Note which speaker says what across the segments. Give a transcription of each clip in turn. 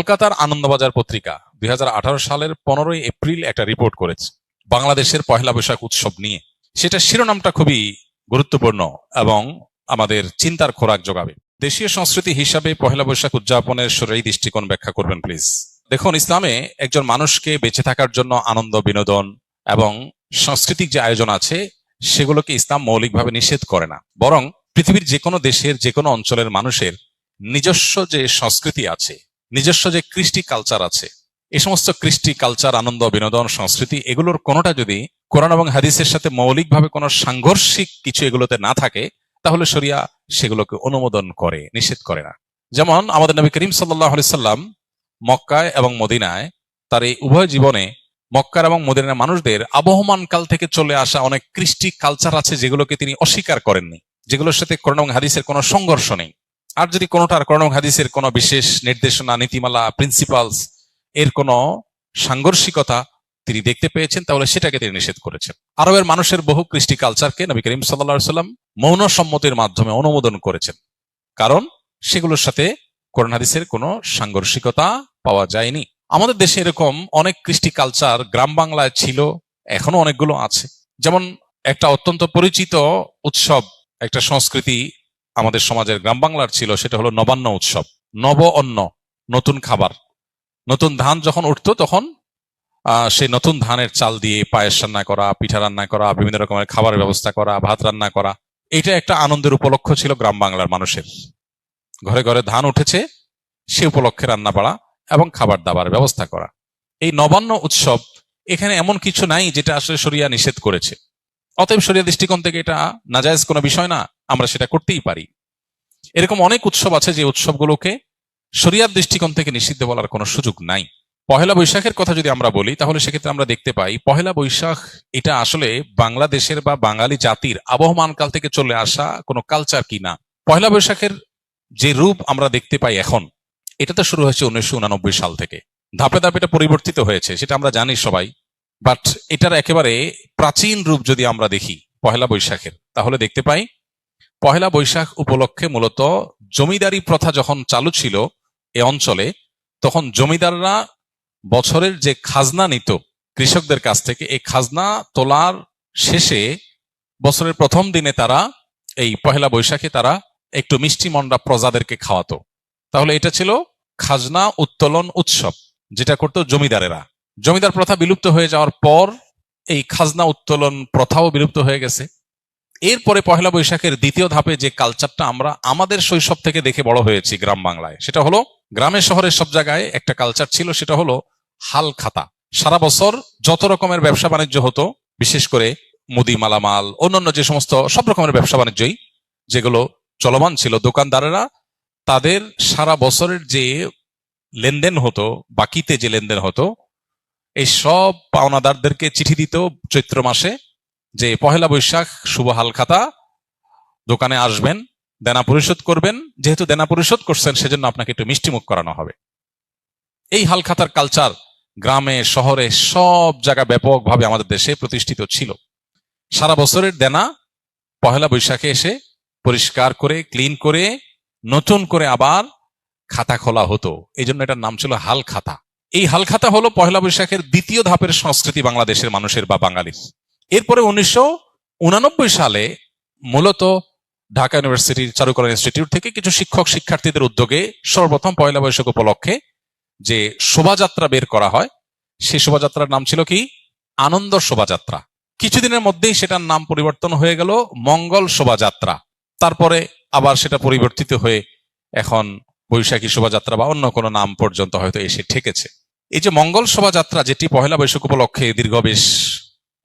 Speaker 1: কলকাতার আনন্দবাজার পত্রিকা 2018 সালের 15ই এপ্রিল একটা রিপোর্ট করেছে বাংলাদেশের পহেলা বৈশাখ উৎসব নিয়ে। সেটা শিরোনামটা খুবই গুরুত্বপূর্ণ এবং আমাদের চিন্তার খোরাক যোগাবে। দেশীয় সংস্কৃতি হিসাবে পহেলা বৈশাখ উদযাপনের শরীরী দৃষ্টিকোণ ব্যাখ্যা করবেন প্লিজ। দেখুন, ইসলামে একজন মানুষকে বেঁচে থাকার জন্য আনন্দ, বিনোদন এবং সাংস্কৃতিক যে আয়োজন আছে সেগুলোকে ইসলাম মৌলিকভাবে নিষেধ করে না, বরং পৃথিবীর যে কোনো দেশের যে কোনো অঞ্চলের মানুষের নিজস্ব যে সংস্কৃতি আছে, নিজস্ব যে কৃষ্টি কালচার আছে, এই সমস্ত কৃষ্টি কালচার, আনন্দ, বিনোদন, সংস্কৃতি এগুলোর কোনোটা যদি কোরআন এবং হাদিসের সাথে মৌলিকভাবে কোনো সাংঘর্ষিক কিছু এগুলোতে না থাকে, তাহলে শরিয়া সেগুলোকে অনুমোদন করে, নিষেধ করে না। যেমন আমাদের নবী করিম সাল্লাল্লাহু আলাইহি সাল্লাম মক্কায় এবং মদিনায় তার এই উভয় জীবনে মক্কার এবং মদিনার মানুষদের আবহমান কাল থেকে চলে আসা অনেক কৃষ্টি কালচার আছে যেগুলোকে তিনি অস্বীকার করেননি, যেগুলোর সাথে কোরআন এবং হাদিসের কোনো সংঘর্ষ নেই। আর যদি কোনোটার কোরআন এবং হাদিসের কোনো বিশেষ নির্দেশনা, নীতিমালা, প্রিন্সিপালস এর কোনো সাংঘর্ষিকতা তিনি দেখতে পেয়েছেন, তাহলে সেটাকে তিনি নিষেধ করেছেন। আরবের মানুষের বহু কৃষ্টি কালচারকে নবী করিম সাল্লাল্লাহু আলাইহি সাল্লাম মৌন সম্মতির মাধ্যমে অনুমোদন করেছেন, কারণ সেগুলোর সাথে কোরআন হাদিসের কোনো সাংঘর্ষিকতা পাওয়া যায়নি। আমাদের দেশে এরকম অনেক কৃষ্টি কালচার গ্রাম বাংলায় ছিল, এখনো অনেকগুলো আছে। যেমন একটা অত্যন্ত পরিচিত উৎসব, একটা সংস্কৃতি আমাদের সমাজের গ্রাম বাংলার ছিল, সেটা হলো নবান্ন উৎসব। নব অন্ন, নতুন খাবার। নতুন ধান যখন উঠতো তখন সেই নতুন ধানের চাল দিয়ে পায়েস রান্না করা, পিঠা রান্না করা, বিভিন্ন রকমের খাবারের ব্যবস্থা করা, ভাত রান্না করা, এটা একটা আনন্দের উপলক্ষ ছিল গ্রাম বাংলার মানুষের। ঘরে ঘরে ধান উঠেছে, সে উপলক্ষে রান্না বাড়া এবং খাবার দাবার ব্যবস্থা করা। এই নবান্ন উৎসব, এখানে এমন কিছু নাই যেটা আসলে শরিয়া নিষেধ করেছে। অতএব শরিয়া দৃষ্টিকোণ থেকে এটা নাজায়েজ কোনো বিষয় না, আমরা সেটা করতেই পারি। এরকম অনেক উৎসব আছে যে উৎসবগুলোকে শরিয়ার দৃষ্টিকোণ থেকে নিষিদ্ধ বলার কোনো সুযোগ নাই। পহেলা বৈশাখের কথা যদি আমরা বলি, তাহলে সেক্ষেত্রে আমরা দেখতে পাই পহেলা বৈশাখ এটা আসলে বাংলাদেশের বা বাঙালি জাতির আবহমান কাল থেকে চলে আসা কোনো কালচার কি না। পহেলা বৈশাখের যে রূপ আমরা দেখতে পাই এখন, এটা তো শুরু হয়েছে 1989 সাল থেকে। ধাপে ধাপে এটা পরিবর্তিত হয়েছে, সেটা আমরা জানি সবাই। বাট এটার একেবারে প্রাচীন রূপ যদি আমরা দেখি পহেলা বৈশাখের, তাহলে দেখতে পাই পহেলা বৈশাখ উপলক্ষে মূলত জমিদারি প্রথা যখন চালু ছিল এ অঞ্চলে, তখন জমিদাররা বছরের যে খাজনা নিত কৃষকদের কাছ থেকে, এই খাজনা তোলার শেষে বছরের প্রথম দিনে তারা এই পহেলা বৈশাখে তারা একটু মিষ্টি মন্ডা প্রজাদেরকে খাওয়াতো। তাহলে এটা ছিল খাজনা উত্তোলন উৎসব, যেটা করতো জমিদারেরা। জমিদার প্রথা বিলুপ্ত হয়ে যাওয়ার পর এই খাজনা উত্তোলন প্রথাও বিলুপ্ত হয়ে গেছে। এরপরে পহেলা বৈশাখের দ্বিতীয় ধাপে যে কালচারটা আমরা আমাদের শৈশব থেকে দেখে বড় হয়েছি গ্রাম বাংলায়, সেটা হলো গ্রামে শহরের সব জায়গায় একটা কালচার ছিল, সেটা হলো হাল খাতা। সারা বছর যত রকমের ব্যবসা বাণিজ্য হতো, বিশেষ করে মুদি, মালামাল, অন্যান্য যে সমস্ত সব রকমের ব্যবসা বাণিজ্যই যেগুলো চলমান ছিল, দোকানদারেরা তাদের সারা বছরের যে লেনদেন হতো, বাকিতে যে লেনদেন হতো, এই সব পাওনাদারদেরকে চিঠি দিত চৈত্র মাসে যে পহেলা বৈশাখ শুভ হাল খাতা, দোকানে আসবেন, দেনা পরিশোধ করবেন, যেহেতু দেনা পরিশোধ করছেন সেজন্য আপনাকে একটু মিষ্টিমুখ করানো হবে। এই হাল খাতার কালচার গ্রামে শহরে সব জায়গায় ব্যাপকভাবে আমাদের দেশে প্রতিষ্ঠিত ছিল। সারা বছরের দেনা পহেলা বৈশাখে এসে পরিষ্কার করে, ক্লিন করে, নতুন করে আবার খাতা খোলা হতো। এই জন্য এটার নাম ছিল হাল খাতা। এই হাল খাতা হলো পহেলা বৈশাখের দ্বিতীয় ধাপের সংস্কৃতি বাংলাদেশের মানুষের বা বাঙালির। এরপরে 1989 সালে মূলত ঢাকা ইউনিভার্সিটির চারুকলা ইনস্টিটিউট থেকে কিছু শিক্ষক শিক্ষার্থীদের উদ্যোগে সর্বপ্রথম পয়লা বৈশাখ উপলক্ষে যে শোভাযাত্রা বের করা হয়, সেই শোভাযাত্রার নাম ছিল কি আনন্দ শোভাযাত্রা। কিছুদিনের মধ্যেই সেটার নাম পরিবর্তন হয়ে গেল মঙ্গল শোভাযাত্রা। তারপরে আবার সেটা পরিবর্তিত হয়ে এখন বৈশাখী শোভাযাত্রা বা অন্য কোনো নাম পর্যন্ত হয়তো এসে ঠেকেছে। এই যে মঙ্গল শোভাযাত্রা, যেটি পহেলা বৈশাখ উপলক্ষে দীর্ঘ বেশ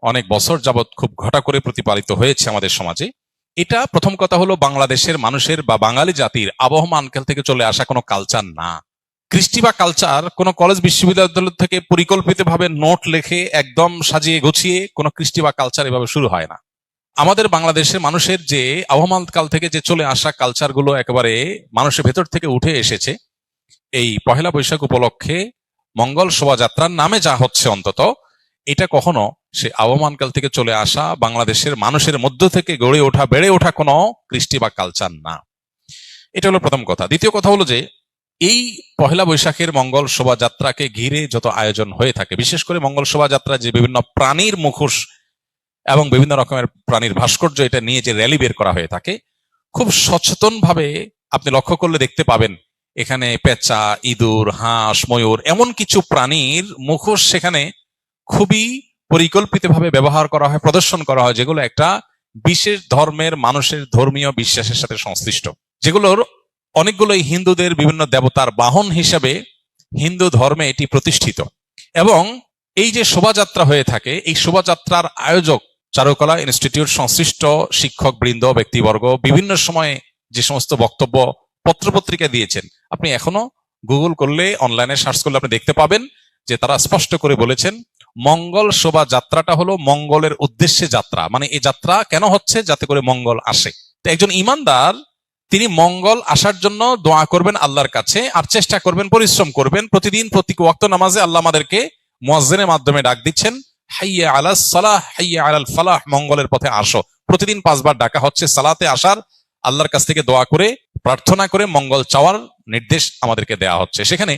Speaker 1: অনেক বছর যাবৎ খুব ঘটা করে প্রতিপালিত হয়েছে আমাদের সমাজে, এটা প্রথম কথা হলো বাংলাদেশের মানুষের বা বাঙালি জাতির আবহমান কাল থেকে চলে আসা কোনো কালচার না। কৃষ্টি বা কালচার কোনো কলেজ বিশ্ববিদ্যালয় থেকে পরিকল্পিতভাবে নোট লেখে একদম সাজিয়ে গুছিয়ে কোনো কৃষ্টি বা কালচার এভাবে শুরু হয় না। আমাদের বাংলাদেশের মানুষের যে আবহমান কাল থেকে যে চলে আসা কালচারগুলো একেবারে মানুষের ভেতর থেকে উঠে এসেছে, এই পহেলা বৈশাখ উপলক্ষে মঙ্গল শোভাযাত্রার নামে যা হচ্ছে, অন্তত এটা কখনো সে আবহমানকাল থেকে চলে আসা বাংলাদেশের মানুষের মধ্য থেকে গড়ে ওঠা, বেড়ে ওঠা কোনো কৃষ্টি বা কালচার না। এটা হলো প্রথম কথা। দ্বিতীয় কথা হলো যে এই পহেলা বৈশাখের মঙ্গল শোভাযাত্রাকে ঘিরে যত আয়োজন হয়ে থাকে, বিশেষ করে মঙ্গল শোভাযাত্রা যে বিভিন্ন প্রাণীর মুখোশ এবং বিভিন্ন রকমের প্রাণীর ভাস্কর্য এটা নিয়ে যে র্যালি বের করা হয়ে থাকে, খুব সচেতন ভাবে আপনি লক্ষ্য করলে দেখতে পাবেন এখানে পেঁচা, ইঁদুর, হাঁস, ময়ূর এমন কিছু প্রাণীর মুখোশ সেখানে খুবই পরিকল্পিতভাবে ব্যবহার করা হয়, প্রদর্শন করা হয়, যেগুলো একটা বিশেষ ধর্মের মানুষের ধর্মীয় বিশ্বাসের সাথে সংশ্লিষ্ট, যেগুলোর অনেকগুলোই হিন্দুদের বিভিন্ন দেবতার বাহন হিসেবে হিন্দু ধর্মে এটি প্রতিষ্ঠিত। এবং এই যে শোভাযাত্রা হয়ে থাকে, এই শোভাযাত্রার আয়োজক চারুকলা ইনস্টিটিউট সংশ্লিষ্ট শিক্ষক বৃন্দ, ব্যক্তিবর্গ বিভিন্ন সময়ে যে সমস্ত বক্তব্য পত্রপত্রিকা দিয়েছেন, আপনি এখনো গুগল করলে, অনলাইনে সার্চ করলে আপনি দেখতে পাবেন যে তারা স্পষ্ট করে বলেছেন মঙ্গল শোভাযাত্রাটা হলো মঙ্গলের উদ্দেশ্যে যাত্রা। মানে এই যাত্রা কেন হচ্ছে? যাতে করে মঙ্গল আসে। তো একজন ইমানদার তিনি মঙ্গল আসার জন্য দোয়া করবেন আল্লাহর কাছে, আর চেষ্টা করবেন, পরিশ্রম করবেন। প্রতিদিন প্রতি ওয়াক্ত নামাজে আল্লাহ আমাদেরকে মুয়াজ্জিনের মাধ্যমে ডাক দিচ্ছেন, হাইয়া আলাস সালাহ, হাইয়া আলাল ফালাহ, মঙ্গলের পথে আসো। প্রতিদিন 5 বার ডাকা হচ্ছে সালাতে আসার, আল্লাহর কাছ থেকে দোয়া করে প্রার্থনা করে মঙ্গল চাওয়ার নির্দেশ আমাদেরকে দেওয়া হচ্ছে। সেখানে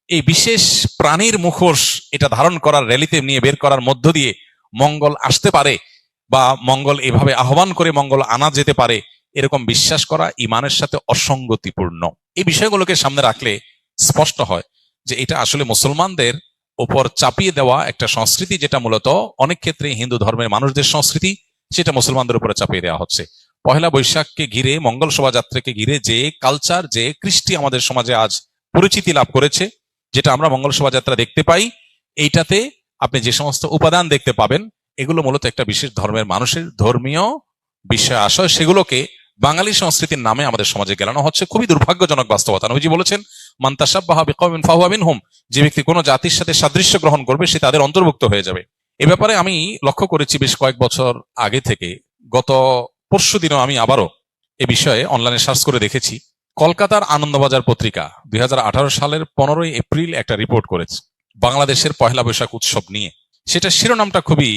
Speaker 1: এই বিশেষ প্রাণীর মুখোশ এটা ধারণ করার, র্যালিতে নিয়ে বের করার মধ্য দিয়ে মঙ্গল আসতে পারে বা মঙ্গল এভাবে আহ্বান করে মঙ্গল আনা যেতে পারে, এরকম বিশ্বাস করা ইমানের সাথে অসঙ্গতিপূর্ণ। এই বিষয়গুলোকে সামনে রাখলে স্পষ্ট হয় যে এটা আসলে মুসলমানদের উপর চাপিয়ে দেওয়া একটা সংস্কৃতি, যেটা মূলত অনেক ক্ষেত্রে হিন্দু ধর্মের মানুষদের সংস্কৃতি, সেটা মুসলমানদের উপরে চাপিয়ে দেওয়া হচ্ছে। পহেলা বৈশাখকে ঘিরে, মঙ্গল শোভাযাত্রাকে ঘিরে যে কালচার, যে কৃষ্টি আমাদের সমাজে আজ পরিচিতি লাভ করেছে, যেটা আমরা মঙ্গল শোভাযাত্রা দেখতে পাই, এইটাতে আপনি যে সমস্ত উপাদান দেখতে পাবেন, এগুলো মূলত একটা বিশেষ ধর্মের মানুষের ধর্মীয় বিষয় আশয়, সেগুলোকে বাঙালি সংস্কৃতির নামে আমাদের সমাজে গেলানো হচ্ছে। খুবই দুর্ভাগ্যজনক বাস্তবতা। নবীজি বলেছেন, মান তাশাব্বাহা বিকওমিন ফাহুয়া মিনহুম, যে ব্যক্তি কোনো জাতির সাথে সাদৃশ্য গ্রহণ করবে সে তাদের অন্তর্ভুক্ত হয়ে যাবে। এ ব্যাপারে আমি লক্ষ্য করেছি বেশ কয়েক বছর আগে থেকে। গত পরশুদিনও আমি আবারও এ বিষয়ে অনলাইনে সার্চ করে দেখেছি। কলকাতার আনন্দবাজার পত্রিকা 2018 সালের 15ই এপ্রিল একটা রিপোর্ট করেছে বাংলাদেশের পহেলা বৈশাখ উৎসব নিয়ে। সেটা শিরোনামটা খুবই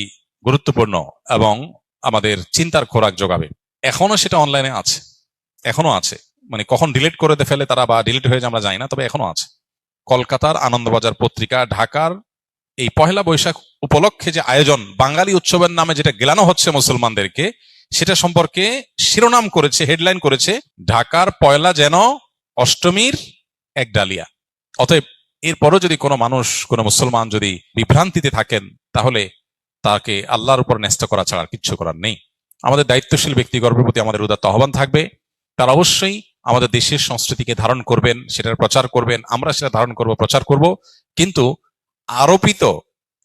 Speaker 1: গুরুত্বপূর্ণ এবং আমাদের চিন্তার খোরাক যোগাবে। এখনো সেটা অনলাইনে আছে, এখনো আছে। মানে কখন ডিলিট করে ফেলে তারা বা ডিলিট হয়ে যায় আমরা জানি না, তবে এখনো আছে। কলকাতার আনন্দবাজার পত্রিকা ঢাকার এই পহেলা বৈশাখ উপলক্ষে যে আয়োজন, বাঙালি উৎসবের নামে যেটা গেলানো হচ্ছে মুসলমানদেরকে, সেটা সম্পর্কে শিরোনাম করেছে, হেডলাইন করেছে, ঢাকার পয়লা যেন অষ্টমীর এক ডালিয়া। অতএব এরপরও যদি কোনো মানুষ, কোনো মুসলমান যদি বিভ্রান্তিতে থাকেন, তাহলে তাকে আল্লাহর উপর ন্যস্ত করা ছাড়া আর কিচ্ছু করার নেই। আমাদের দায়িত্বশীল ব্যক্তিগণের প্রতি আমাদের উদাত্ত আহ্বান থাকবে, তারা অবশ্যই আমাদের দেশের সংস্কৃতিকে ধারণ করবেন, সেটার প্রচার করবেন, আমরা সেটা ধারণ করব, প্রচার করব। কিন্তু আরোপিত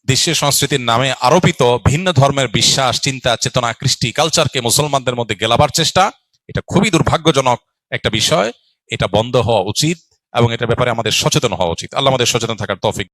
Speaker 1: দেশীয় সংস্কৃতির নামে আরোপিত ভিন্ন ধর্মের বিশ্বাস, চিন্তা, চেতনা, কৃষ্টি, কালচারকে মুসলমানদের মধ্যে গেলাবার চেষ্টা, এটা খুবই দুর্ভাগ্যজনক একটা বিষয়। এটা বন্ধ হওয়া উচিত এবং এটার ব্যাপারে আমাদের সচেতন হওয়া উচিত। আল্লাহ আমাদের সচেতন থাকার তৌফিক